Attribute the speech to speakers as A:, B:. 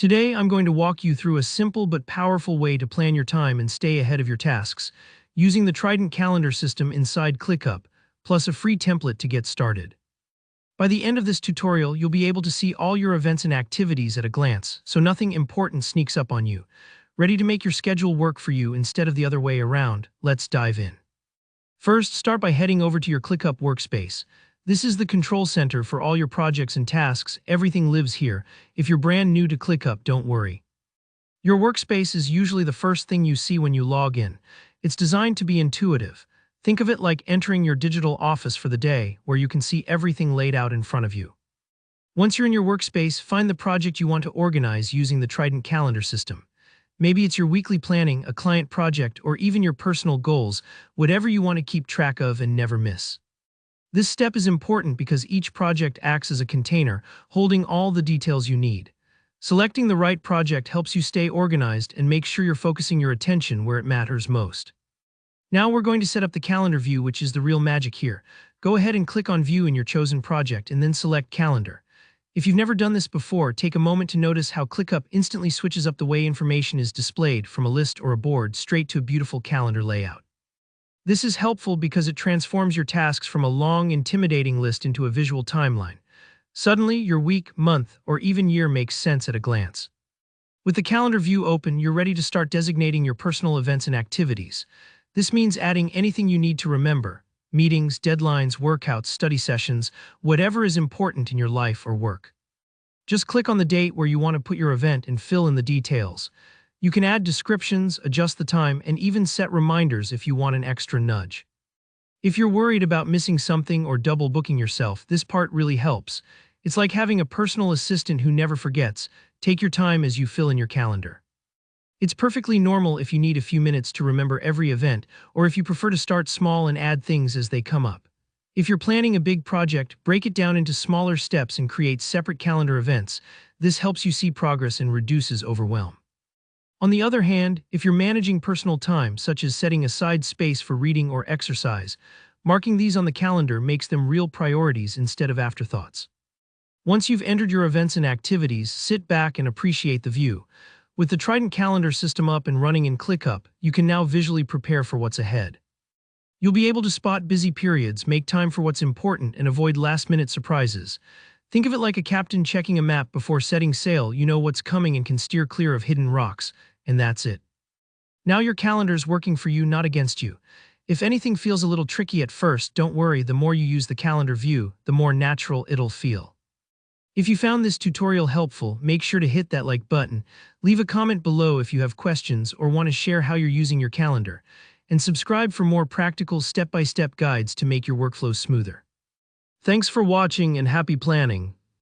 A: Today, I'm going to walk you through a simple but powerful way to plan your time and stay ahead of your tasks, using the Trident calendar system inside Clickup, plus a free template to get started. By the end of this tutorial, you'll be able to see all your events and activities at a glance, so nothing important sneaks up on you. Ready to make your schedule work for you instead of the other way around? Let's dive in. First, start by heading over to your Clickup workspace. This is the control center for all your projects and tasks. Everything lives here. If you're brand new to Clickup, don't worry. Your workspace is usually the first thing you see when you log in. It's designed to be intuitive. Think of it like entering your digital office for the day, where you can see everything laid out in front of you. Once you're in your workspace, find the project you want to organize using the Trident calendar system. Maybe it's your weekly planning, a client project, or even your personal goals, whatever you want to keep track of and never miss. This step is important because each project acts as a container, holding all the details you need. Selecting the right project helps you stay organized and make sure you're focusing your attention where it matters most. Now we're going to set up the calendar view, which is the real magic here. Go ahead and click on View in your chosen project and then select Calendar. If you've never done this before, take a moment to notice how ClickUp instantly switches up the way information is displayed from a list or a board straight to a beautiful calendar layout. This is helpful because it transforms your tasks from a long, intimidating list into a visual timeline. Suddenly, your week, month, or even year makes sense at a glance. With the calendar view open, you're ready to start designating your personal events and activities. This means adding anything you need to remember: meetings, deadlines, workouts, study sessions, whatever is important in your life or work. Just click on the date where you want to put your event and fill in the details. You can add descriptions, adjust the time, and even set reminders if you want an extra nudge. If you're worried about missing something or double booking yourself, this part really helps. It's like having a personal assistant who never forgets. Take your time as you fill in your calendar. It's perfectly normal if you need a few minutes to remember every event, or if you prefer to start small and add things as they come up. If you're planning a big project, break it down into smaller steps and create separate calendar events. This helps you see progress and reduces overwhelm. On the other hand, if you're managing personal time, such as setting aside space for reading or exercise, marking these on the calendar makes them real priorities instead of afterthoughts. Once you've entered your events and activities, sit back and appreciate the view. With the Trident calendar system up and running in ClickUp, you can now visually prepare for what's ahead. You'll be able to spot busy periods, make time for what's important, and avoid last-minute surprises. Think of it like a captain checking a map before setting sail. You know what's coming and can steer clear of hidden rocks. And that's it. Now your calendar's working for you, not against you. If anything feels a little tricky at first, don't worry. The more you use the calendar view, the more natural it'll feel. If you found this tutorial helpful, make sure to hit that like button, leave a comment below if you have questions or want to share how you're using your calendar, and subscribe for more practical step-by-step guides to make your workflow smoother. Thanks for watching and happy planning.